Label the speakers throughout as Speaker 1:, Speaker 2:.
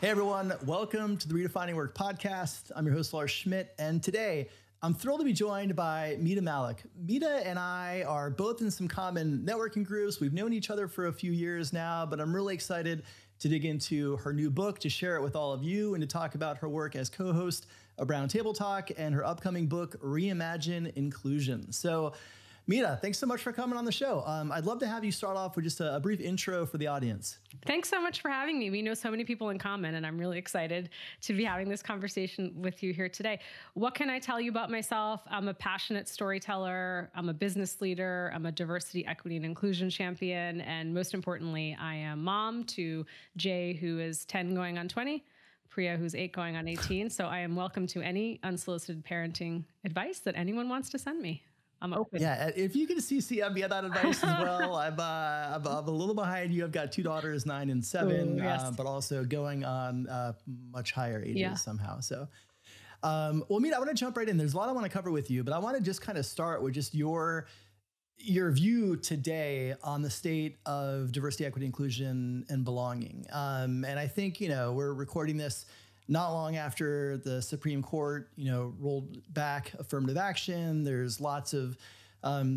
Speaker 1: Hey everyone, welcome to the Redefining Work podcast. I'm your host, Lars Schmidt, and today I'm thrilled to be joined by Mita Mallick. Mita and I are both in some common networking groups. We've known each other for a few years now, but I'm really excited to dig into her new book, to share it with all of you, and to talk about her work as co-host of Roundtable Talk and her upcoming book, Reimagine Inclusion. So, Mita, thanks so much for coming on the show. I'd love to have you start off with just a brief intro for the audience.
Speaker 2: Thanks so much for having me. We know so many people in common, and I'm really excited to be having this conversation with you here today. What can I tell you about myself? I'm a passionate storyteller. I'm a business leader. I'm a diversity, equity, and inclusion champion. And most importantly, I am mom to Jay, who is 10 going on 20, Priya, who's 8 going on 18. So I am welcome to any unsolicited parenting advice that anyone wants to send me. I'm open.
Speaker 1: Yeah, if you can CC me that advice as well. I'm a little behind you. I've got 2 daughters, 9 and 7,
Speaker 2: yes.
Speaker 1: But also going on much higher ages somehow. So, well, Mita, I want to jump right in. There's a lot I want to cover with you, but I want to just kind of start with just your view today on the state of diversity, equity, inclusion, and belonging. And I think, we're recording this not long after the Supreme Court, rolled back affirmative action. There's lots of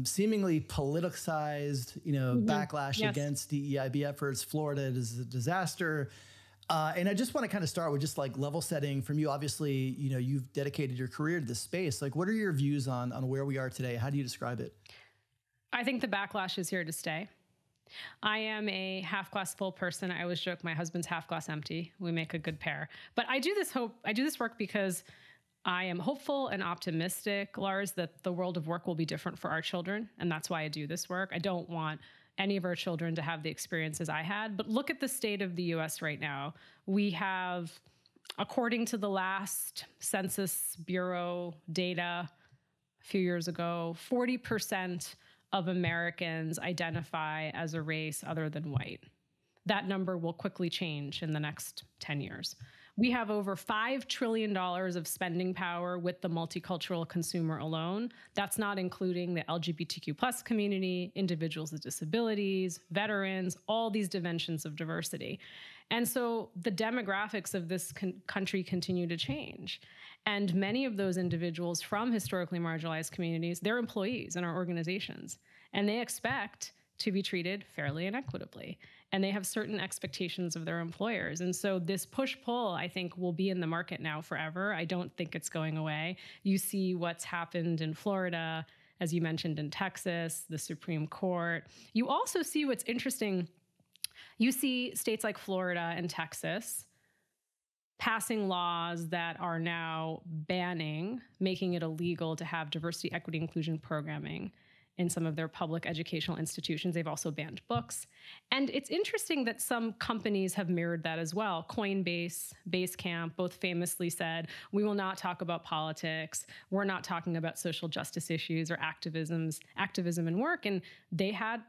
Speaker 1: seemingly politicized, backlash against DEI efforts. Florida is a disaster. And I just want to kind of start with just like level setting from you. Obviously, you've dedicated your career to this space. Like, what are your views on where we are today? How do you describe it?
Speaker 2: I think the backlash is here to stay. I am a half glass full person. I always joke my husband's half glass empty. We make a good pair. But I do this work because I am hopeful and optimistic, Lars, that the world of work will be different for our children. And that's why I do this work. I don't want any of our children to have the experiences I had. But look at the state of the US right now. We have, according to the last Census Bureau data a few years ago, 40% of Americans identify as a race other than white. That number will quickly change in the next 10 years. We have over $5 trillion of spending power with the multicultural consumer alone. That's not including the LGBTQ plus community, individuals with disabilities, veterans, all these dimensions of diversity. And so the demographics of this country continue to change. And many of those individuals from historically marginalized communities, they're employees in our organizations, and they expect to be treated fairly and equitably. And they have certain expectations of their employers. And so this push-pull, I think, will be in the market now forever. I don't think it's going away. You see what's happened in Florida, as you mentioned, in Texas, the Supreme Court. You also see what's interesting. You see states like Florida and Texas passing laws that are now making it illegal to have diversity, equity, inclusion programming in some of their public educational institutions. They've also banned books. And it's interesting that some companies have mirrored that as well. Coinbase, Basecamp, both famously said, we will not talk about politics. We're not talking about social justice issues or activism in work. And they had,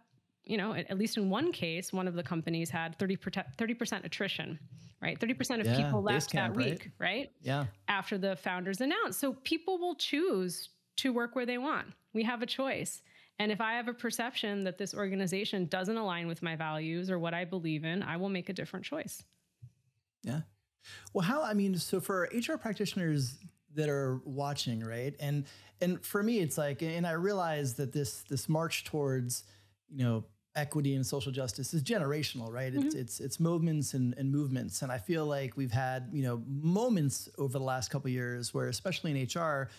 Speaker 2: at least in one case, one of the companies had 30% attrition, right? 30% of people left that week, right?
Speaker 1: Yeah.
Speaker 2: After the founders announced. So people will choose to work where they want. We have a choice. And if I have a perception that this organization doesn't align with my values or what I believe in, I will make a different choice.
Speaker 1: Yeah. Well, so for HR practitioners that are watching, right? And for me, it's like, and I realize that this march towards, equity and social justice is generational, right? Mm-hmm. It's movements and movements. And I feel like we've had, moments over the last couple of years where, especially in HR,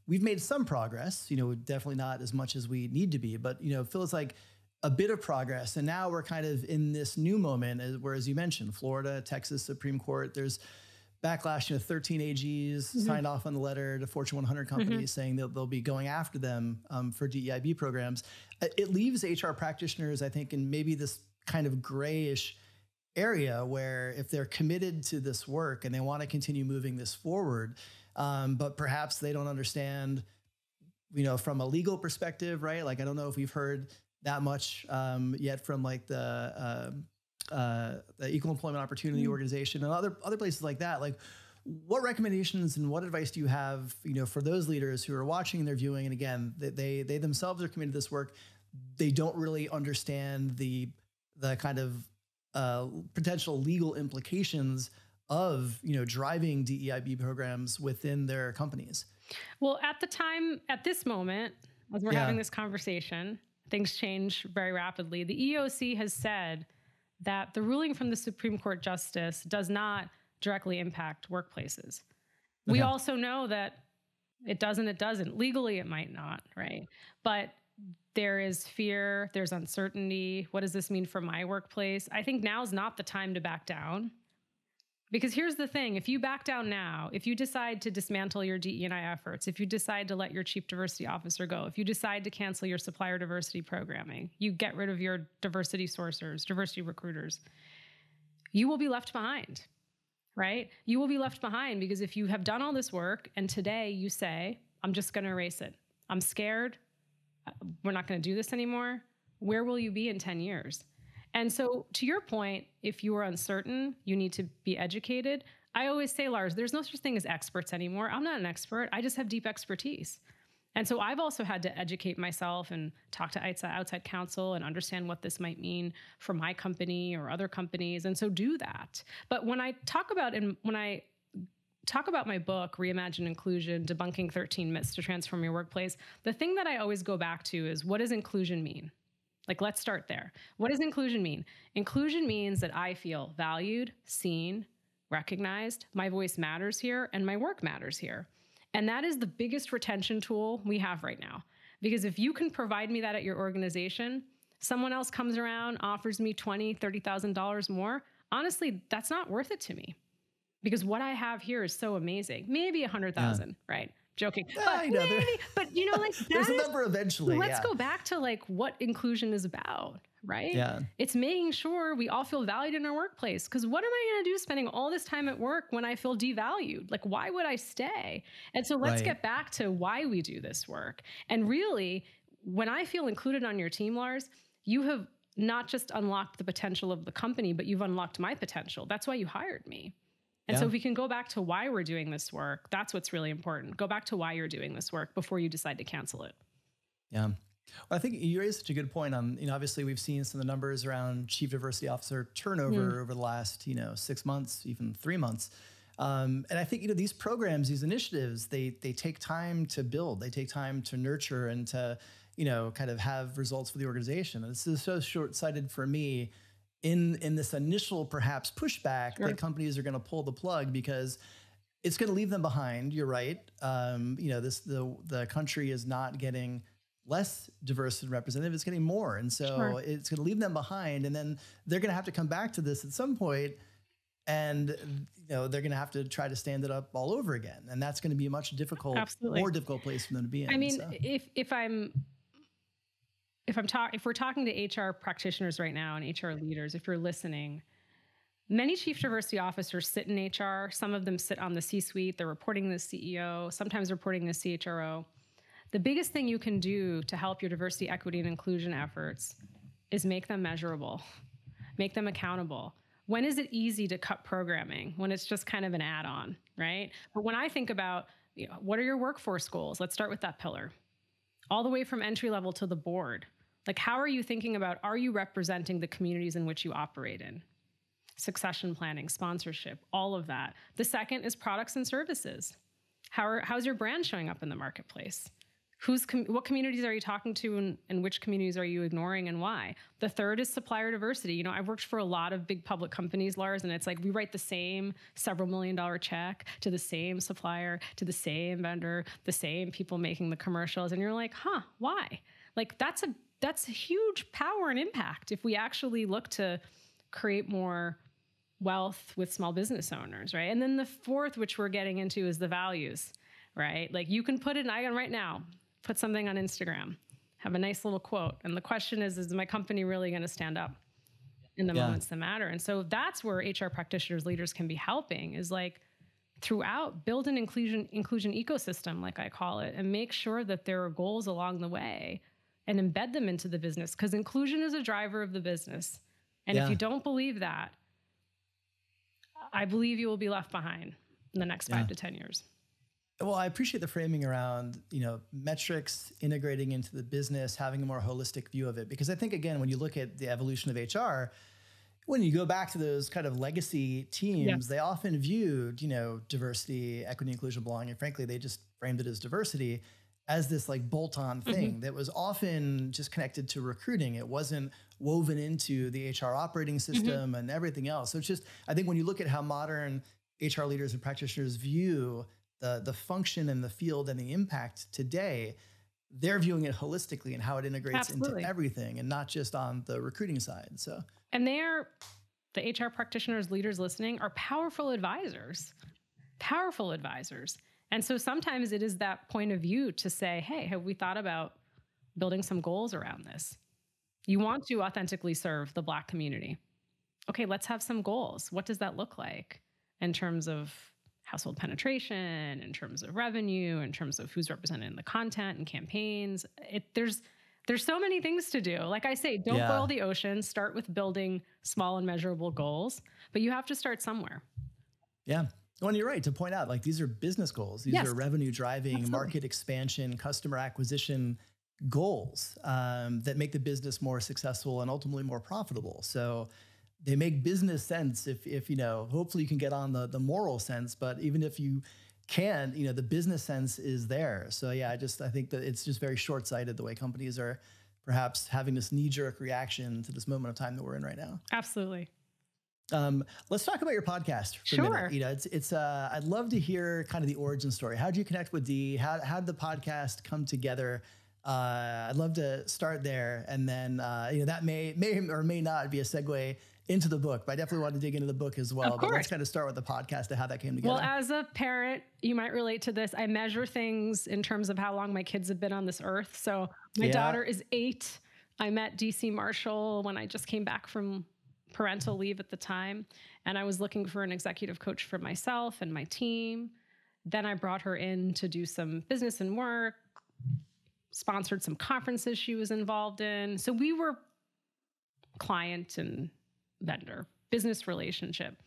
Speaker 1: we've made some progress, definitely not as much as we need to be, but, it feels like a bit of progress. And now we're kind of in this new moment where, as you mentioned, Florida, Texas, Supreme Court, there's backlash, 13 AGs signed off on the letter to Fortune 100 companies saying that they'll be going after them for DEIB programs. It leaves HR practitioners, I think, in maybe this kind of grayish area where if they're committed to this work and they want to continue moving this forward, but perhaps they don't understand, from a legal perspective, right? Like, I don't know if we've heard that much yet from like the Equal Employment Opportunity Organization and other places like that. Like, what recommendations and what advice do you have, for those leaders who are watching and they're viewing? And again, they themselves are committed to this work. They don't really understand the kind of potential legal implications of, driving DEIB programs within their companies?
Speaker 2: Well, at this moment, as we're having this conversation, things change very rapidly. The EEOC has said that the ruling from the Supreme Court Justice does not directly impact workplaces. We also know that it doesn't. Legally, it might not, right? But there is fear, there's uncertainty. What does this mean for my workplace? I think now's not the time to back down. Because here's the thing, if you back down now, if you decide to dismantle your DE&I efforts, if you decide to let your chief diversity officer go, if you decide to cancel your supplier diversity programming, you get rid of your diversity sourcers, diversity recruiters, you will be left behind, right? You will be left behind because if you have done all this work and today you say, I'm just going to erase it. I'm scared. We're not going to do this anymore. Where will you be in 10 years? And so to your point, if you are uncertain, you need to be educated. I always say, Lars, there's no such thing as experts anymore. I'm not an expert. I just have deep expertise. And so I've also had to educate myself and talk to outside counsel and understand what this might mean for my company or other companies. And so do that. But when I talk about my book, Reimagine Inclusion, Debunking 13 Myths to Transform Your Workplace, the thing that I always go back to is, what does inclusion mean? Like, let's start there. What does inclusion mean? Inclusion means that I feel valued, seen, recognized, my voice matters here, and my work matters here. And that is the biggest retention tool we have right now. Because if you can provide me that at your organization, someone else comes around, offers me $20,000, $30,000 more, honestly, that's not worth it to me. Because what I have here is so amazing. Maybe 100,000, right? Joking. But
Speaker 1: there's a number eventually.
Speaker 2: Let's go back to what inclusion is about, right?
Speaker 1: Yeah.
Speaker 2: It's making sure we all feel valued in our workplace. Because what am I going to do spending all this time at work when I feel devalued? Like, why would I stay? And so let's get back to why we do this work. And really, when I feel included on your team, Lars, you have not just unlocked the potential of the company, but you've unlocked my potential. That's why you hired me. And so if we can go back to why we're doing this work, that's what's really important. Go back to why you're doing this work before you decide to cancel it.
Speaker 1: Yeah. Well, I think you raised such a good point on, obviously we've seen some of the numbers around chief diversity officer turnover over the last, 6 months, even 3 months. And I think, these programs, these initiatives, they take time to build, they take time to nurture and to, kind of have results for the organization. And this is so short-sighted for me in this initial perhaps pushback that companies are going to pull the plug because it's going to leave them behind. You're right. The country is not getting less diverse and representative. It's getting more. And so it's going to leave them behind. And then they're going to have to come back to this at some point and, they're going to have to try to stand it up all over again. And that's going to be a much more difficult place for them to be in.
Speaker 2: I mean, if we're talking to HR practitioners right now and HR leaders, if you're listening, many chief diversity officers sit in HR. Some of them sit on the C-suite. They're reporting to the CEO, sometimes reporting to the CHRO. The biggest thing you can do to help your diversity, equity, and inclusion efforts is make them measurable, make them accountable. When is it easy to cut programming? When it's just kind of an add-on, right? But when I think about, what are your workforce goals? Let's start with that pillar. All the way from entry level to the board. Like, how are you thinking about, are you representing the communities in which you operate in? Succession planning, sponsorship, all of that. The second is products and services. How's your brand showing up in the marketplace? What communities are you talking to and which communities are you ignoring and why? The third is supplier diversity. I've worked for a lot of big public companies, Lars, and it's like we write the same several $million check to the same supplier, to the same vendor, the same people making the commercials. And you're like, why? Like, that's a huge power and impact if we actually look to create more wealth with small business owners, right? And then the fourth, which we're getting into, is the values, right? Like, you can put it right now, put something on Instagram, have a nice little quote. And the question is my company really going to stand up in the moments that matter? And so that's where HR practitioners, leaders can be helping, is like, throughout, build an inclusion ecosystem, like I call it, and make sure that there are goals along the way and embed them into the business, because inclusion is a driver of the business. And if you don't believe that, I believe you will be left behind in the next 5 to 10 years.
Speaker 1: Well, I appreciate the framing around, metrics integrating into the business, having a more holistic view of it. Because I think, again, when you look at the evolution of HR, when you go back to those kind of legacy teams, they often viewed, diversity, equity, inclusion, belonging. And frankly, they just framed it as diversity as this like bolt-on thing that was often just connected to recruiting. It wasn't woven into the HR operating system and everything else. So it's just, I think when you look at how modern HR leaders and practitioners view the function and the field and the impact today, they're viewing it holistically and how it integrates into everything and not just on the recruiting side. So,
Speaker 2: and the HR practitioners, leaders listening are powerful advisors. And so sometimes it is that point of view to say, hey, have we thought about building some goals around this? You want to authentically serve the Black community. Okay, let's have some goals. What does that look like in terms of household penetration, in terms of revenue, in terms of who's represented in the content and campaigns? There's so many things to do. Like I say, don't boil the ocean. Start with building small and measurable goals, but you have to start somewhere.
Speaker 1: Yeah. Well, and you're right to point out, like, these are business goals. These are revenue driving, market expansion, customer acquisition goals that make the business more successful and ultimately more profitable. So they make business sense if hopefully you can get on the moral sense, but even if you can't, the business sense is there. So yeah, I think that it's just very short-sighted the way companies are perhaps having this knee-jerk reaction to this moment of time that we're in right now.
Speaker 2: Absolutely.
Speaker 1: Let's talk about your podcast for a minute. It's I'd love to hear kind of the origin story. How did you connect with Dee? How did the podcast come together? I'd love to start there, and then that may or may not be a segue into the book, but I definitely want to dig into the book as well. But let's kind of start with the podcast and how that came together.
Speaker 2: Well, as a parent, you might relate to this. I measure things in terms of how long my kids have been on this earth. So my daughter is 8. I met DC Marshall when I just came back from parental leave at the time, and I was looking for an executive coach for myself and my team. Then I brought her in to do some business and work, sponsored some conferences she was involved in. So we were client and vendor, business relationship.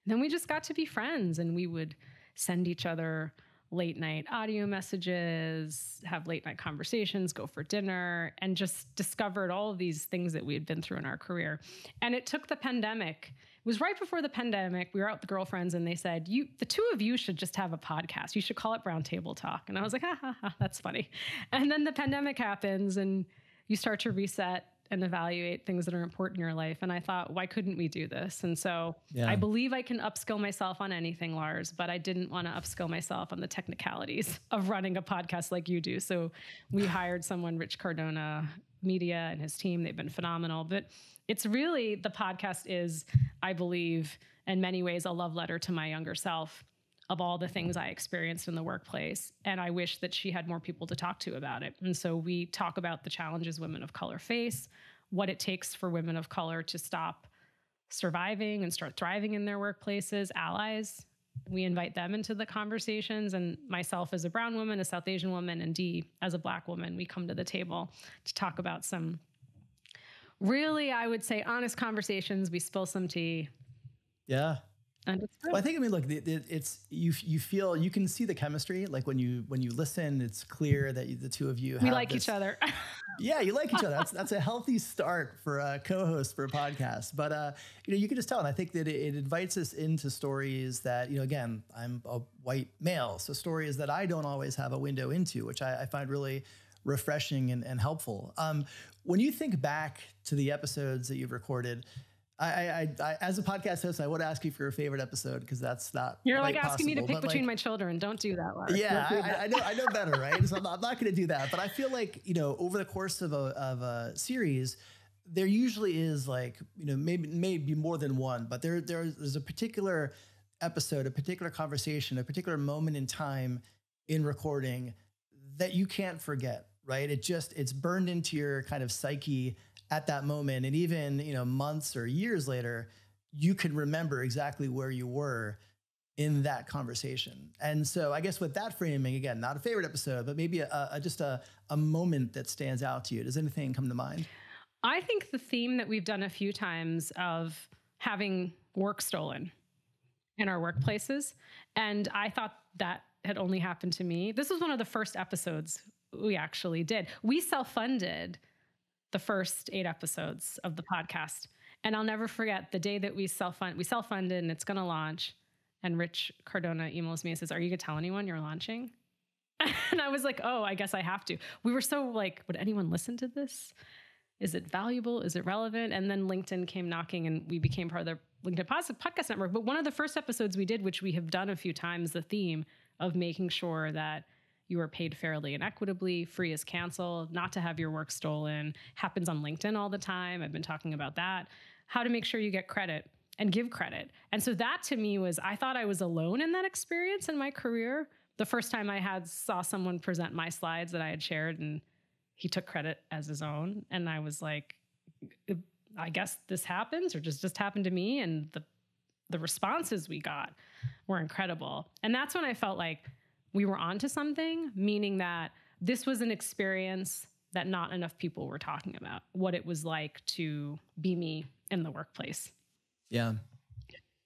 Speaker 2: And then we just got to be friends, and we would send each other late night audio messages, have late night conversations, go for dinner, and just discovered all of these things that we had been through in our career. And it took the pandemic. It was right before the pandemic. We were out with the girlfriends, and they said, the two of you should just have a podcast. You should call it Brown Table Talk. And I was like, that's funny. And then the pandemic happens, and you start to reset and evaluate things that are important in your life. And I thought, why couldn't we do this? And so I believe I can upskill myself on anything, Lars, but I didn't want to upskill myself on the technicalities of running a podcast like you do. So we hired someone, Rich Cardona Media, and his team. They've been phenomenal. But it's really, the podcast is, I believe, in many ways, a love letter to my younger self of all the things I experienced in the workplace. And I wish that she had more people to talk to about it. And so we talk about the challenges women of color face, what it takes for women of color to stop surviving and start thriving in their workplaces, allies. We invite them into the conversations, and myself as a brown woman, a South Asian woman, and Dee as a Black woman, we come to the table to talk about some really, I would say, honest conversations. We spill some tea.
Speaker 1: Yeah. Well, I think, look, it's you feel, you can see the chemistry. Like when you listen, it's clear that the two of you have
Speaker 2: like each other.
Speaker 1: Yeah, you like each other. That's a healthy start for a co-host for a podcast. But you can just tell, and I think that it invites us into stories that, again, I'm a white male, so stories that I don't always have a window into, which I find really refreshing and helpful. When you think back to the episodes that you've recorded, I as a podcast host, I would ask you for your favorite episode, because that's not.
Speaker 2: You're like asking me to pick between my children. Don't do that, Lars.
Speaker 1: Yeah, I know better, right? So I'm not going to do that. But I feel like, over the course of a series, there usually is like, maybe more than one, but there's a particular episode, a particular conversation, a particular moment in time in recording that you can't forget, right? It's burned into your kind of psyche at that moment. And even, months or years later, you can remember exactly where you were in that conversation. And so I guess with that framing, again, not a favorite episode, but maybe just a moment that stands out to you. Does anything come to mind?
Speaker 2: I think the theme that we've done a few times of having work stolen in our workplaces. And I thought that had only happened to me. This was one of the first episodes we actually did. We self-funded the first 8 episodes of the podcast. And I'll never forget the day that we self-funded and it's going to launch. And Rich Cardona emails me and says, "Are you going to tell anyone you're launching?" And I was like, "Oh, I guess I have to." We were so like, would anyone listen to this? Is it valuable? Is it relevant? And then LinkedIn came knocking and we became part of the LinkedIn Podcast Network. But one of the first episodes we did, which we have done a few times, the theme of making sure that you are paid fairly and equitably, free is canceled, not to have your work stolen, happens on LinkedIn all the time. I've been talking about that. How to make sure you get credit and give credit. And so that to me was, I thought I was alone in that experience in my career. The first time I saw someone present my slides that I had shared and he took credit as his own. And I was like, I guess this happens or just happened to me. And the responses we got were incredible. And that's when I felt like we were onto something, meaning that this was an experience that not enough people were talking about, what it was like to be me in the workplace.
Speaker 1: Yeah.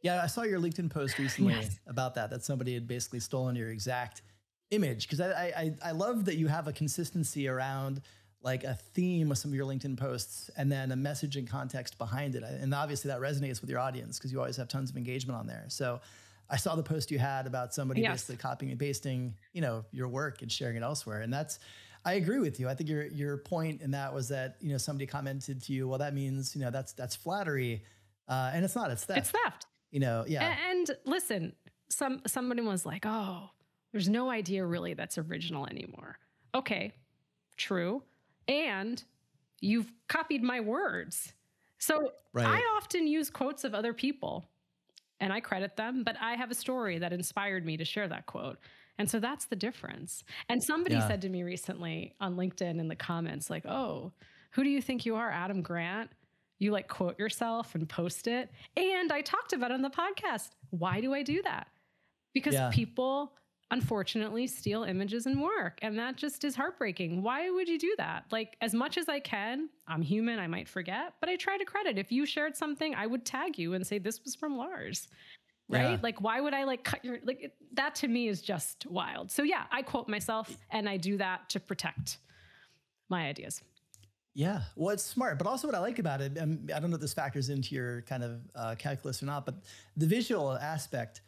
Speaker 1: Yeah, I saw your LinkedIn post recently about that somebody had basically stolen your exact image. Because I love that you have a consistency around like a theme of some of your LinkedIn posts and then a message and context behind it. And obviously that resonates with your audience because you always have tons of engagement on there. So I saw the post you had about somebody basically copying and pasting, your work and sharing it elsewhere. And I agree with you. I think your point in that was that, somebody commented to you, well, that means, that's flattery. And it's not, it's theft.
Speaker 2: It's theft. And listen, somebody was like, "Oh, there's no idea really that's original anymore." Okay, true. And you've copied my words. So I often use quotes of other people and I credit them, but I have a story that inspired me to share that quote. And so that's the difference. And somebody said to me recently on LinkedIn in the comments, like, "Oh, who do you think you are, Adam Grant? You like quote yourself and post it." And I talked about it on the podcast. Why do I do that? Because people unfortunately steal images and work. And that just is heartbreaking. Why would you do that? Like, as much as I can, I'm human, I might forget, but I try to credit. If you shared something, I would tag you and say, "This was from Lars." Right? Yeah. Like, why would I cut your, that to me is just wild. So yeah, I quote myself and I do that to protect my ideas.
Speaker 1: Yeah, well, it's smart, but also what I like about it, and I don't know if this factors into your kind of calculus or not, but the visual aspect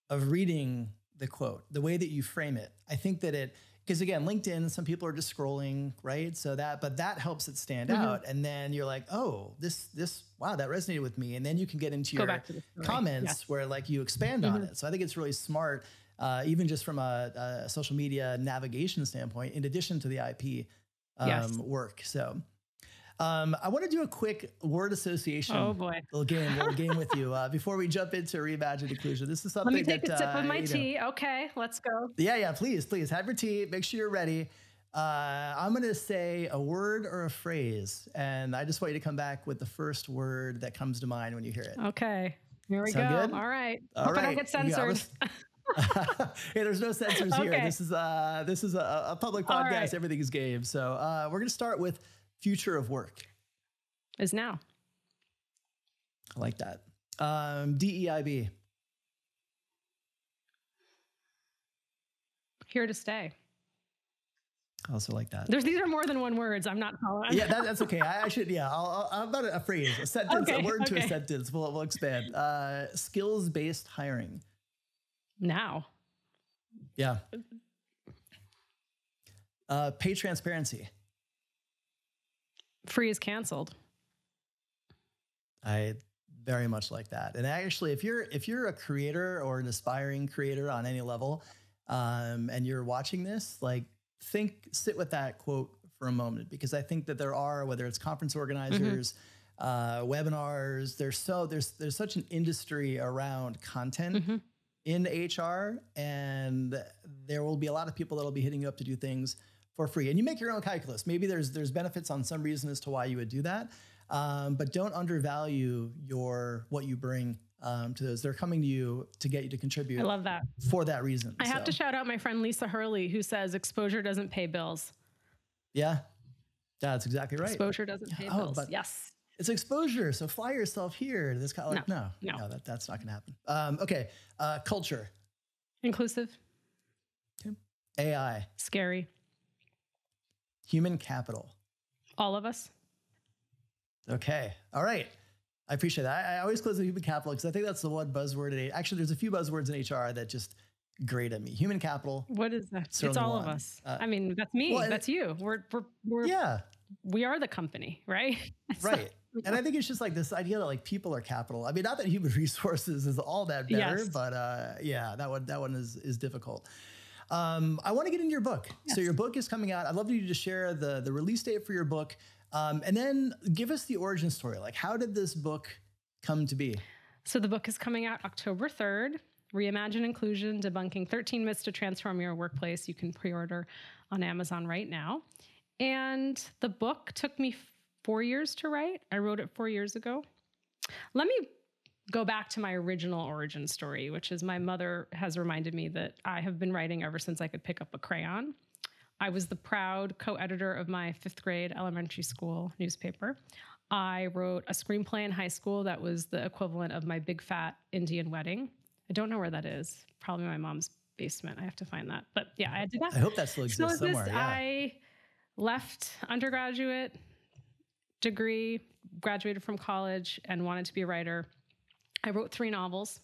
Speaker 1: of reading the quote, the way that you frame it, I think that because again, LinkedIn, some people are just scrolling, right? But that helps it stand out. And then you're like, "Oh, wow, that resonated with me." And then you can get into your comments where like you expand on it. So I think it's really smart, even just from a social media navigation standpoint, in addition to the IP work. So I want to do a quick word association.
Speaker 2: Oh boy,
Speaker 1: little game with you before we jump into Reimagine Inclusion. This is something.
Speaker 2: Let me take a sip of my tea. Okay, let's go.
Speaker 1: Yeah, please have your tea. Make sure you're ready. I'm going to say a word or a phrase, and I just want you to come back with the first word that comes to mind when you hear it.
Speaker 2: Okay, here we go.
Speaker 1: Good?
Speaker 2: All right.
Speaker 1: Hope
Speaker 2: I don't get censored.
Speaker 1: Hey, there's no censors here. This is a public podcast. Right. Everything is game. So we're going to start with future of work.
Speaker 2: Is now.
Speaker 1: I like that. DEIB.
Speaker 2: Here to stay.
Speaker 1: I also like that.
Speaker 2: These are more than one words. I'm not following.
Speaker 1: Yeah, that's okay. I should. Yeah, I'll about a phrase, a sentence, a word to a sentence. We'll expand. Skills-based hiring.
Speaker 2: Now.
Speaker 1: Yeah. Pay transparency.
Speaker 2: Free is canceled.
Speaker 1: I very much like that. And actually, if you're a creator or an aspiring creator on any level, and you're watching this, like sit with that quote for a moment, because I think that there are, whether it's conference organizers, webinars, there's such an industry around content in HR, and there will be a lot of people that'll be hitting you up to do things for free. And you make your own calculus. Maybe there's benefits on some reason as to why you would do that. But don't undervalue what you bring to those. They're coming to you to get you to contribute.
Speaker 2: I love that.
Speaker 1: For that reason.
Speaker 2: I have to shout out my friend Lisa Hurley, who says exposure doesn't pay bills.
Speaker 1: Yeah, that's exactly right.
Speaker 2: Exposure doesn't pay bills. But yes.
Speaker 1: It's exposure. So fly yourself here. This kind of like, no, that's not going to happen. Okay. Culture.
Speaker 2: Inclusive.
Speaker 1: Okay. AI.
Speaker 2: Scary.
Speaker 1: Human capital.
Speaker 2: All of us.
Speaker 1: Okay. All right. I appreciate that. I always close with human capital because I think that's the one buzzword. Actually, there's a few buzzwords in HR that just grate at me. Human capital.
Speaker 2: What is that? It's all of us. I mean, that's me. Well, that's you. We are the company, right?
Speaker 1: Right. And I think it's just like this idea that like people are capital. I mean, not that human resources is all that better, yes. But that one is difficult. I want to get into your book. Yes. So your book is coming out. I'd love you to share the release date for your book. And then give us the origin story. Like, how did this book come to be?
Speaker 2: So the book is coming out October 3rd, Reimagine Inclusion, Debunking 13 Myths to Transform Your Workplace. You can pre-order on Amazon right now. And the book took me 4 years to write. I wrote it 4 years ago. Let me go back to my original origin story, which is my mother has reminded me that I have been writing ever since I could pick up a crayon. I was the proud co-editor of my 5th grade elementary school newspaper. I wrote a screenplay in high school that was the equivalent of my big fat Indian wedding. I don't know where that is. Probably my mom's basement. I have to find that. But yeah, I did that.
Speaker 1: I hope that still exists somewhere. Yeah.
Speaker 2: I left undergraduate degree, graduated from college, and wanted to be a writer. I wrote 3 novels.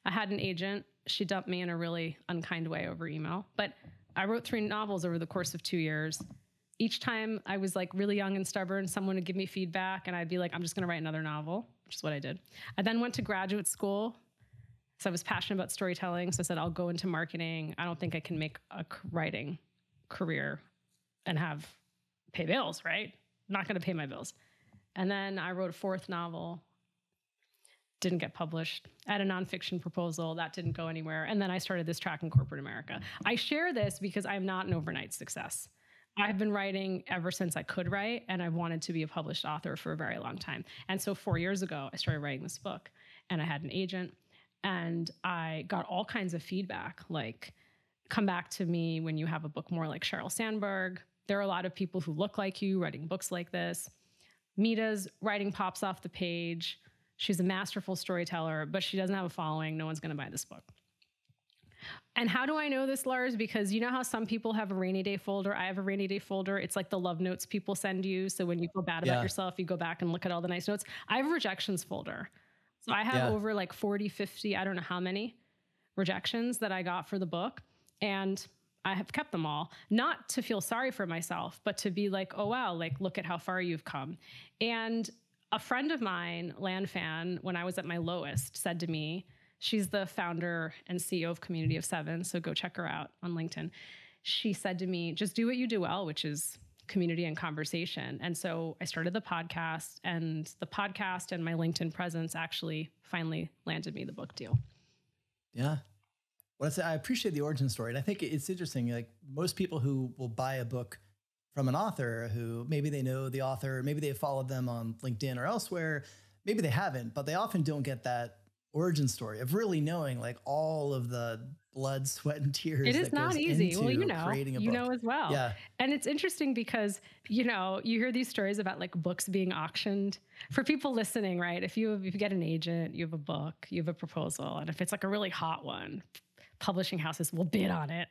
Speaker 2: I had an agent. She dumped me in a really unkind way over email. But I wrote 3 novels over the course of 2 years. Each time I was like really young and stubborn, someone would give me feedback and I'd be like, I'm just going to write another novel, which is what I did. I then went to graduate school. So I was passionate about storytelling. So I said, I'll go into marketing. I don't think I can make a writing career and pay bills, right? Not going to pay my bills. And then I wrote a 4th novel. Didn't get published. I had a nonfiction proposal that didn't go anywhere. And then I started this track in corporate America. I share this because I'm not an overnight success. I've been writing ever since I could write, and I've wanted to be a published author for a very long time. And so 4 years ago, I started writing this book, and I had an agent, and I got all kinds of feedback, like, come back to me when you have a book more like Sheryl Sandberg. There are a lot of people who look like you writing books like this. Mita's writing pops off the page. She's a masterful storyteller, but she doesn't have a following. No one's going to buy this book. And how do I know this, Lars? Because you know how some people have a rainy day folder? I have a rainy day folder. It's like the love notes people send you. So when you feel bad about yourself, you go back and look at all the nice notes. I have a rejections folder. So I have over like 40, 50, I don't know how many rejections that I got for the book. And I have kept them all, not to feel sorry for myself, but to be like, oh, wow, like, look at how far you've come. And a friend of mine, Land Fan, when I was at my lowest, said to me, she's the founder and CEO of Community of 7, so go check her out on LinkedIn. She said to me, just do what you do well, which is community and conversation. And so I started the podcast and my LinkedIn presence actually finally landed me the book deal.
Speaker 1: Yeah. Well, I appreciate the origin story. And I think it's interesting. Like most people who will buy a book from an author who maybe they know the author, maybe they followed them on LinkedIn or elsewhere, maybe they haven't, but they often don't get that origin story of really knowing like all of the blood, sweat, and tears.
Speaker 2: It is not easy. Well,
Speaker 1: creating a book.
Speaker 2: You know as well.
Speaker 1: Yeah.
Speaker 2: And it's interesting because, you hear these stories about like books being auctioned. For people listening, right? If you get an agent, you have a book, you have a proposal, and if it's like a really hot one, publishing houses will bid on it.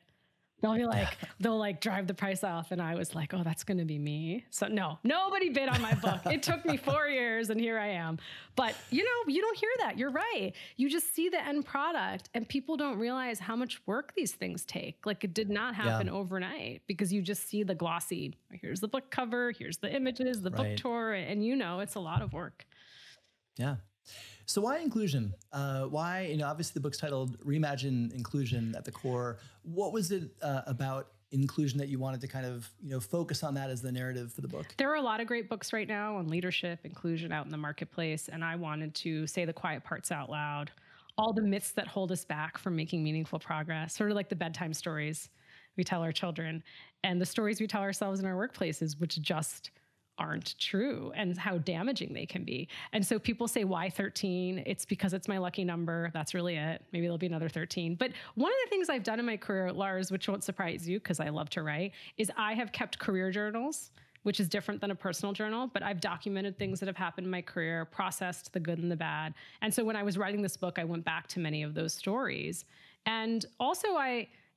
Speaker 2: They'll drive the price off. And I was like, oh, that's going to be me. So no, nobody bid on my book. It took me 4 years and here I am. But you don't hear that. You're right. You just see the end product and people don't realize how much work these things take. Like it did not happen overnight because you just see the glossy, here's the book cover, here's the images, the book tour, and it's a lot of work.
Speaker 1: Yeah. So why inclusion? Why, obviously the book's titled Reimagine Inclusion at the core. What was it about inclusion that you wanted to kind of, focus on that as the narrative for the book?
Speaker 2: There are a lot of great books right now on leadership, inclusion out in the marketplace. And I wanted to say the quiet parts out loud, all the myths that hold us back from making meaningful progress, sort of like the bedtime stories we tell our children and the stories we tell ourselves in our workplaces, which just aren't true and how damaging they can be. And so people say, why 13? It's because it's my lucky number. That's really it. Maybe there'll be another 13. But one of the things I've done in my career, Lars, which won't surprise you because I love to write, is I have kept career journals, which is different than a personal journal, but I've documented things that have happened in my career, processed the good and the bad. And so when I was writing this book, I went back to many of those stories. And also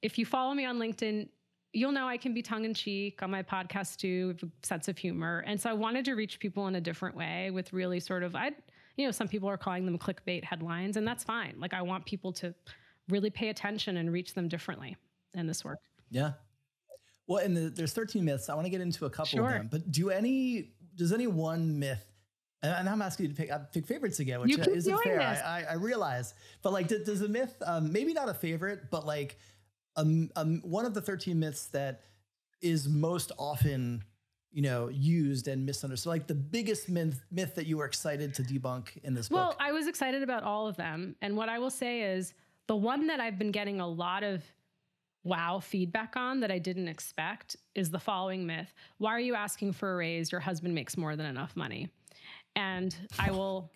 Speaker 2: if you follow me on LinkedIn, you'll know I can be tongue-in-cheek on my podcast too, with a sense of humor. And so I wanted to reach people in a different way with really sort of, some people are calling them clickbait headlines, and that's fine. Like, I want people to really pay attention and reach them differently in this work.
Speaker 1: Yeah. Well, and there's 13 myths. I want to get into a couple of them, but does any one myth, and I'm asking you to pick favorites again, which isn't fair. I realize, but like, does a myth, maybe not a favorite, but like one of the 13 myths that is most often, used and misunderstood, like the biggest myth that you were excited to debunk in this book?
Speaker 2: Well, I was excited about all of them. And what I will say is the one that I've been getting a lot of wow feedback on that I didn't expect is the following myth. Why are you asking for a raise? Your husband makes more than enough money. And I will,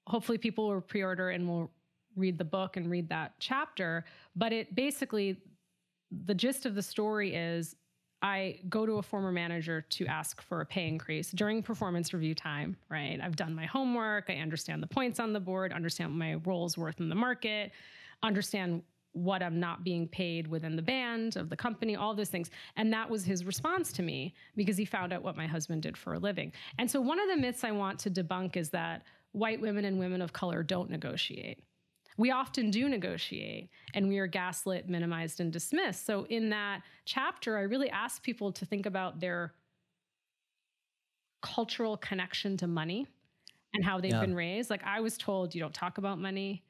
Speaker 2: hopefully people will pre-order and will read the book and read that chapter. But it basically, the gist of the story is I go to a former manager to ask for a pay increase during performance review time, right? I've done my homework. I understand the points on the board, understand what my role's worth in the market, understand what I'm not being paid within the band of the company, all those things. And that was his response to me because he found out what my husband did for a living. And so one of the myths I want to debunk is that white women and women of color don't negotiate. We often do negotiate, and we are gaslit, minimized, and dismissed. So in that chapter, I really ask people to think about their cultural connection to money and how they've been raised. Like, I was told, you don't talk about money.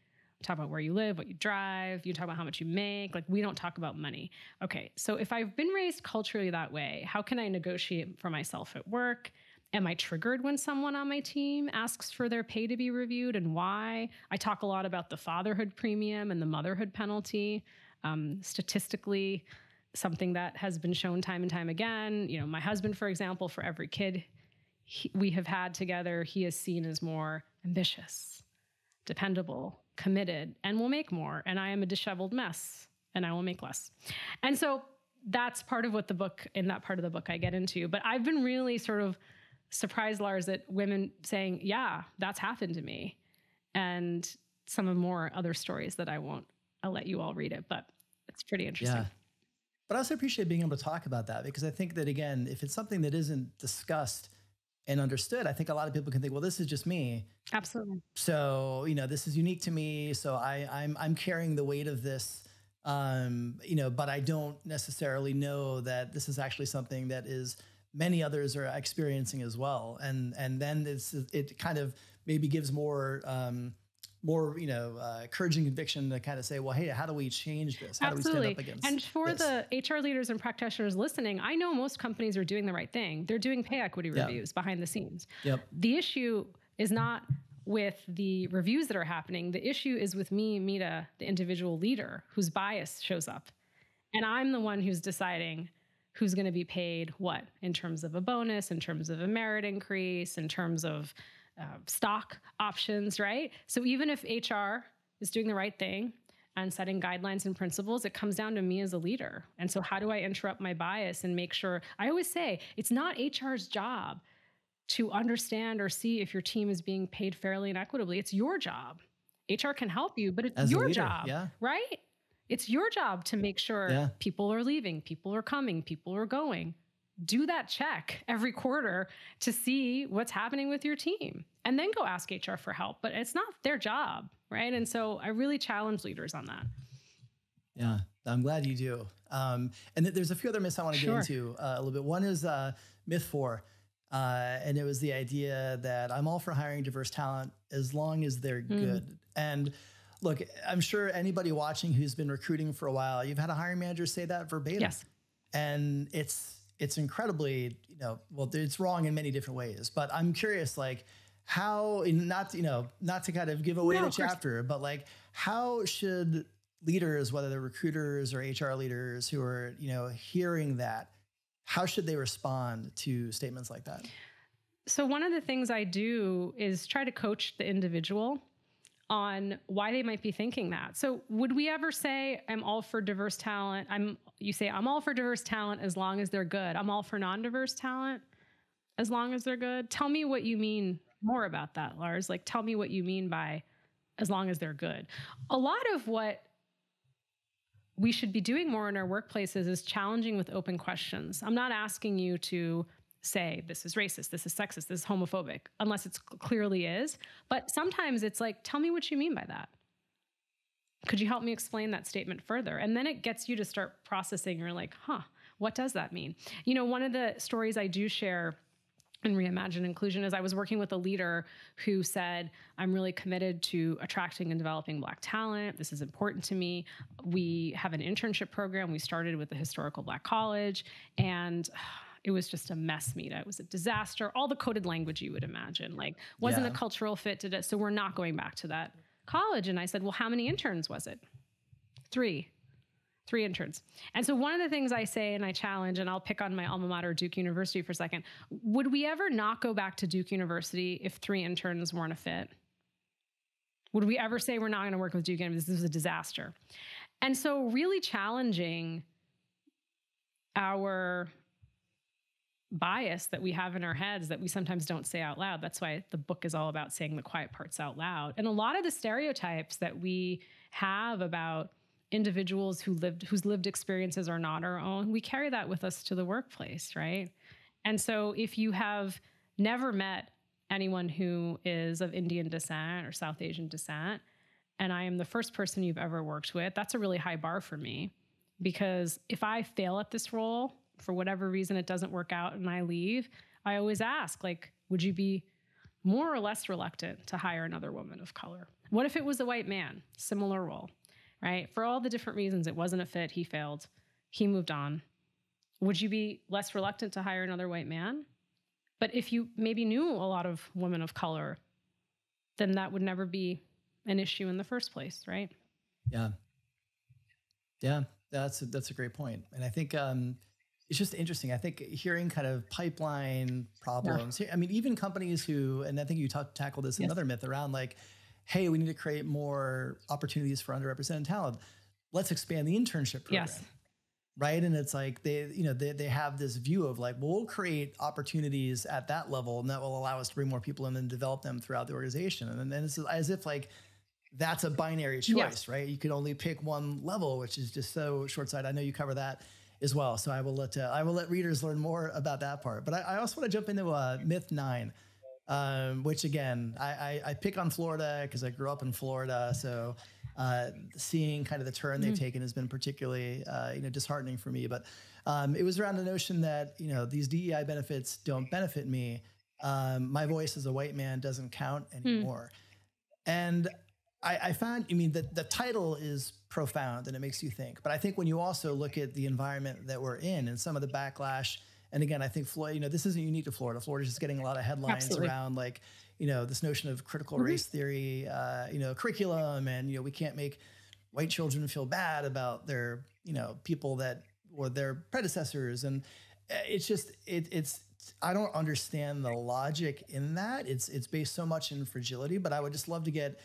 Speaker 2: Talk about where you live, what you drive, you talk about how much you make. Like, we don't talk about money. Okay, so if I've been raised culturally that way, how can I negotiate for myself at work? Am I triggered when someone on my team asks for their pay to be reviewed and why? I talk a lot about the fatherhood premium and the motherhood penalty. Statistically, something that has been shown time and time again. My husband, for example, for every kid we have had together, he is seen as more ambitious, dependable, committed, and will make more. And I am a disheveled mess, and I will make less. And so that's part of what in that part of the book I get into. But I've been really sort of surprised, Lars, at women saying, yeah, that's happened to me. And some of more other stories that I'll let you all read it, but it's pretty interesting.
Speaker 1: Yeah. But I also appreciate being able to talk about that, because I think that, again, if it's something that isn't discussed and understood, I think a lot of people can think, well, this is just me.
Speaker 2: Absolutely.
Speaker 1: So, this is unique to me. So I'm carrying the weight of this, but I don't necessarily know that this is actually something that is many others are experiencing as well. And then it kind of maybe gives more courage and conviction to kind of say, well, hey, how do we change this? How
Speaker 2: Absolutely.
Speaker 1: do we stand up against
Speaker 2: And for
Speaker 1: this?
Speaker 2: the HR leaders and practitioners listening, I know most companies are doing the right thing. They're doing pay equity reviews behind the scenes.
Speaker 1: Yep.
Speaker 2: The issue is not with the reviews that are happening. The issue is with me, Mita, the individual leader whose bias shows up. And I'm the one who's deciding who's going to be paid what in terms of a bonus, in terms of a merit increase, in terms of stock options, right? So even if HR is doing the right thing and setting guidelines and principles, it comes down to me as a leader. And so how do I interrupt my bias and make sure, I always say, it's not HR's job to understand or see if your team is being paid fairly and equitably. It's your job. HR can help you, but it's your job, right? It's your job to make sure people are leaving, people are coming, people are going. Do that check every quarter to see what's happening with your team, and then go ask HR for help. But it's not their job, right? And so I really challenge leaders on that.
Speaker 1: Yeah, I'm glad you do. And there's a few other myths I want to get into a little bit. One is myth 4. And it was the idea that I'm all for hiring diverse talent as long as they're good. And look, I'm sure anybody watching who's been recruiting for a while, you've had a hiring manager say that verbatim.
Speaker 2: Yes.
Speaker 1: And it's incredibly, well, it's wrong in many different ways, but I'm curious, like how, not to kind of give away the chapter, but like how should leaders, whether they're recruiters or HR leaders who are, hearing that, how should they respond to statements like that?
Speaker 2: So one of the things I do is try to coach the individual on why they might be thinking that. So would we ever say, I'm all for diverse talent? You say, I'm all for diverse talent as long as they're good. I'm all for non-diverse talent as long as they're good. Tell me what you mean more about that, Lars. Like, tell me what you mean by as long as they're good. A lot of what we should be doing more in our workplaces is challenging with open questions. I'm not asking you to say this is racist, this is sexist, this is homophobic, unless it clearly is. But sometimes it's like, tell me what you mean by that. Could you help me explain that statement further? And then it gets you to start processing. You're like, what does that mean? You know, one of the stories I do share in Reimagine Inclusion is I was working with a leader who said, I'm really committed to attracting and developing Black talent. This is important to me. We have an internship program. We started with the historical Black college, and it was just a mess, Mita. It was a disaster. All the coded language you would imagine, like wasn't a cultural fit to it. So we're not going back to that college. And I said, well, how many interns was it? Three interns. And so one of the things I say and I challenge, and I'll pick on my alma mater, Duke University, for a second, would we ever not go back to Duke University if 3 interns weren't a fit? Would we ever say we're not going to work with Duke University? This is a disaster. And so really challenging our bias that we have in our heads that we sometimes don't say out loud. That's why the book is all about saying the quiet parts out loud. And a lot of the stereotypes that we have about individuals whose lived experiences are not our own, we carry that with us to the workplace, right? And so if you have never met anyone who is of Indian descent or South Asian descent, and I am the first person you've ever worked with, that's a really high bar for me. Because if I fail at this role, for whatever reason it doesn't work out and I leave, I always ask, like, would you be more or less reluctant to hire another woman of color? What if it was a white man, similar role? Right? For all the different reasons, it wasn't a fit, he failed, he moved on. Would you be less reluctant to hire another white man? But if you maybe knew a lot of women of color, then that would never be an issue in the first place, right?
Speaker 1: Yeah. Yeah, that's a great point. And I think it's just interesting. I think hearing kind of pipeline problems, I mean, even companies who, and I think you tackled this, another myth around like, hey, we need to create more opportunities for underrepresented talent. Let's expand the internship program.
Speaker 2: Yes.
Speaker 1: Right. And it's like they have this view of like, well, we'll create opportunities at that level and that will allow us to bring more people in and develop them throughout the organization. And then it's as if like that's a binary choice, right? You could only pick one level, which is just so short-sighted. I know you cover that as well. So I will let readers learn more about that part. But I also want to jump into myth 9. Which again, I pick on Florida because I grew up in Florida. So seeing kind of the turn they've taken has been particularly disheartening for me. But it was around the notion that these DEI benefits don't benefit me. My voice as a white man doesn't count anymore. And I found, the title is profound and it makes you think. But I think when you also look at the environment that we're in and some of the backlash. And again, I think Florida, this isn't unique to Florida. Florida's just getting a lot of headlines around like, this notion of critical race theory, curriculum, and, we can't make white children feel bad about their, people that or their predecessors. And it's just, I don't understand the logic in that. It's based so much in fragility, but I would just love to get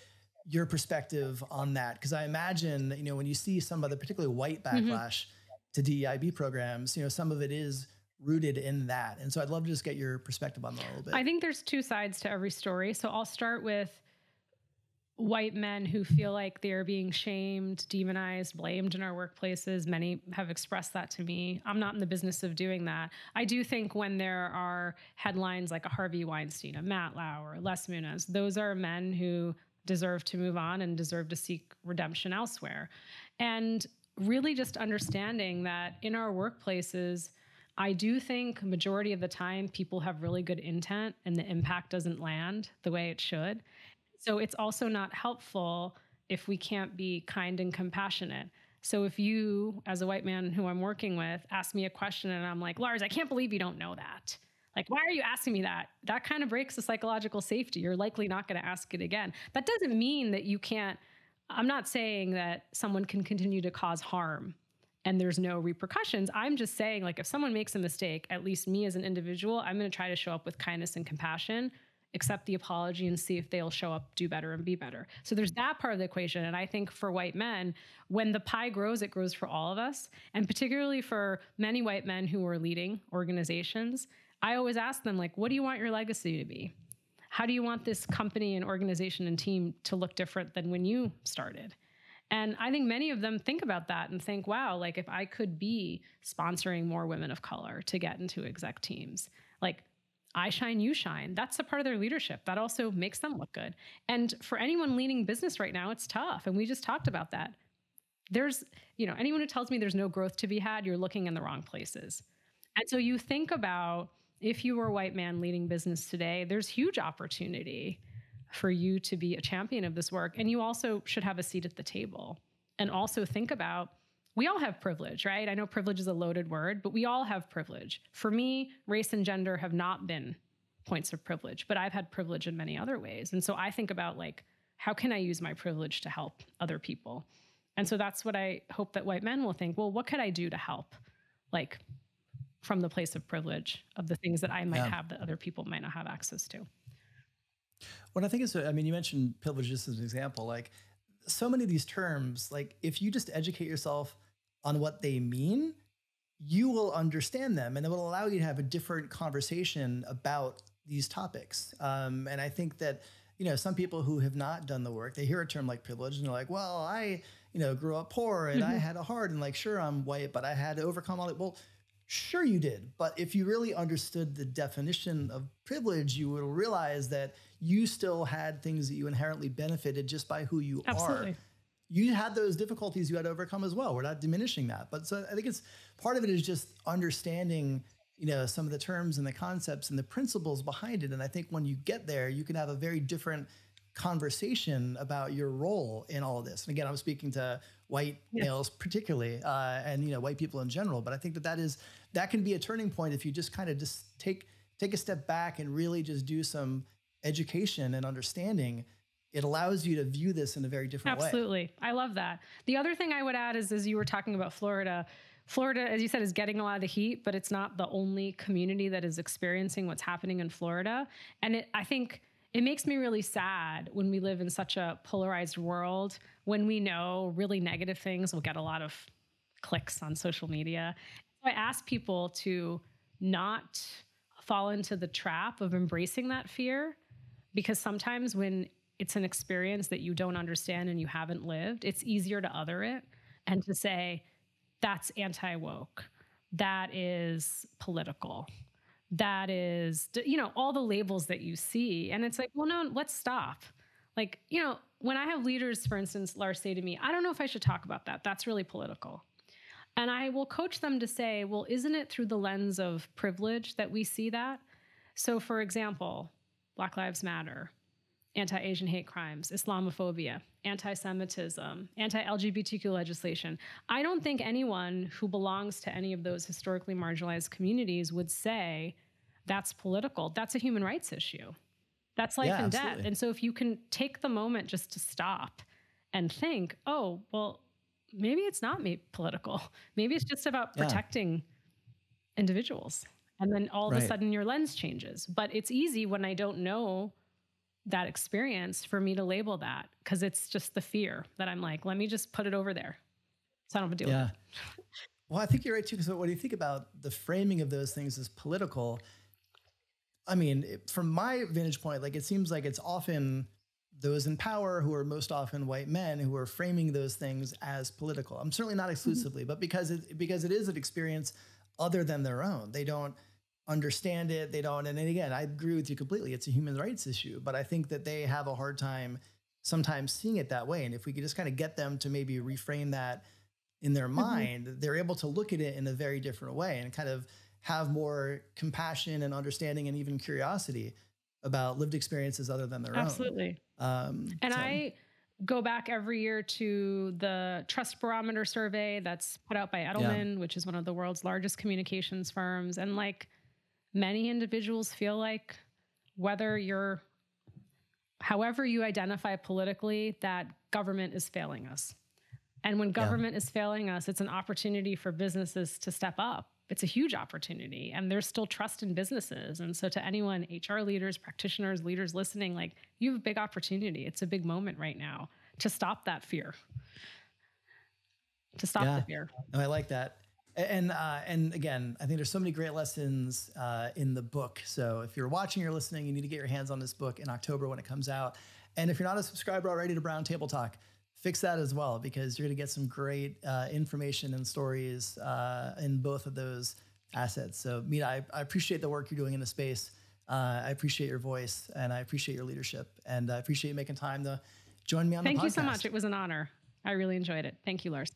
Speaker 1: your perspective on that. Cause I imagine, when you see some of the particularly white backlash to DEIB programs, some of it is rooted in that. And so I'd love to just get your perspective on that a little bit.
Speaker 2: I think there's 2 sides to every story. So I'll start with white men who feel like they're being shamed, demonized, blamed in our workplaces. Many have expressed that to me. I'm not in the business of doing that. I do think when there are headlines like a Harvey Weinstein, a Matt Lauer, Les Muniz, those are men who deserve to move on and deserve to seek redemption elsewhere. And really just understanding that in our workplaces, I do think majority of the time people have really good intent and the impact doesn't land the way it should. So it's also not helpful if we can't be kind and compassionate. So if you, as a white man who I'm working with, ask me a question and I'm like, Lars, I can't believe you don't know that. Like, why are you asking me that? That kind of breaks the psychological safety. You're likely not going to ask it again. That doesn't mean that you can't, I'm not saying that someone can continue to cause harm and there's no repercussions. I'm just saying, like, if someone makes a mistake, at least me as an individual, I'm going to try to show up with kindness and compassion, accept the apology, and see if they'll show up, do better, and be better. So there's that part of the equation. And I think for white men, when the pie grows, it grows for all of us. And particularly for many white men who are leading organizations, I always ask them, like, what do you want your legacy to be? How do you want this company and organization and team to look different than when you started? And I think many of them think about that and think, wow, like if I could be sponsoring more women of color to get into exec teams, Like, I shine, you shine. That's a part of their leadership. That also makes them look good. And for anyone leading business right now, it's tough. And we just talked about that. There's, anyone who tells me there's no growth to be had, you're looking in the wrong places. And so you think about, if you were a white man leading business today, there's huge opportunity for you to be a champion of this work. And you also should have a seat at the table. And also think about, we all have privilege, right? I know privilege is a loaded word, but we all have privilege. For me, race and gender have not been points of privilege, but I've had privilege in many other ways. And so I think about, like, how can I use my privilege to help other people? And so that's what I hope that white men will think, well, what could I do to help? Like, from the place of privilege, of the things that I might have that other people might not have access to.
Speaker 1: What I think is, you mentioned privilege just as an example, like, so many of these terms, like, if you just educate yourself on what they mean, you will understand them, and it will allow you to have a different conversation about these topics. And I think that, some people who have not done the work, they hear a term like privilege and they're like, well, I, grew up poor and I had it hard, and like, sure, I'm white, but I had to overcome all that. Well, sure you did. But if you really understood the definition of privilege, you will realize that you still had things that you inherently benefited just by who you are. You had those difficulties you had to overcome as well. We're not diminishing that. But so I think it's part of it is just understanding, some of the terms and the concepts and the principles behind it. And I think when you get there, you can have a very different conversation about your role in all of this. And again, I'm speaking to white males particularly, and white people in general. But I think that can be a turning point if you just kind of just take a step back and really just do some education and understanding. It allows you to view this in a very different way.
Speaker 2: Absolutely. I love that. The other thing I would add is, as you were talking about Florida, as you said, is getting a lot of the heat, but it's not the only community that is experiencing what's happening in Florida. And I think it makes me really sad when we live in such a polarized world, when we know really negative things will get a lot of clicks on social media. So I ask people to not fall into the trap of embracing that fear, because sometimes when it's an experience that you don't understand and you haven't lived, it's easier to other it and to say, that's anti-woke, that is political, that is, all the labels that you see. And it's like, well, no, let's stop. Like, when I have leaders, for instance, Lars, say to me, I don't know if I should talk about that. That's really political. And I will coach them to say, well, isn't it through the lens of privilege that we see that? So for example, Black Lives Matter, anti-Asian hate crimes, Islamophobia, anti-Semitism, anti-LGBTQ legislation. I don't think anyone who belongs to any of those historically marginalized communities would say that's political. That's a human rights issue. That's life and death. And so if you can take the moment just to stop and think, oh, well, maybe it's not political. Maybe it's just about protecting individuals. And then all of a sudden your lens changes. But it's easy when I don't know that experience for me to label that, because it's just the fear that I'm like, let me just put it over there so I don't have to deal with it.
Speaker 1: Well, I think you're right too, because when you think about the framing of those things as political, from my vantage point, like, it seems like it's often those in power, who are most often white men, who are framing those things as political. I'm certainly not exclusively, but because it is an experience other than their own. They don't understand it. They don't. And then again, I agree with you completely. It's a human rights issue, but I think that they have a hard time sometimes seeing it that way. And if we could just kind of get them to maybe reframe that in their mind, they're able to look at it in a very different way and kind of have more compassion and understanding and even curiosity about lived experiences other than their own.
Speaker 2: Absolutely. I go back every year to the Trust Barometer survey that's put out by Edelman, which is one of the world's largest communications firms. And like, many individuals feel like, however you identify politically, that government is failing us. And when government is failing us, it's an opportunity for businesses to step up. It's a huge opportunity, and there's still trust in businesses. And so to anyone, HR leaders, practitioners, leaders listening, like, you have a big opportunity. It's a big moment right now to stop that fear, the fear.
Speaker 1: No, I like that. And again, I think there's so many great lessons in the book. So if you're watching or listening, you need to get your hands on this book in October when it comes out. And if you're not a subscriber already to Brown Table Talk, fix that as well, because you're going to get some great information and stories in both of those assets. So Mita, I appreciate the work you're doing in the space. I appreciate your voice and I appreciate your leadership, and I appreciate you making time to join me on the podcast.
Speaker 2: Thank you so much. It was an honor. I really enjoyed it. Thank you, Lars.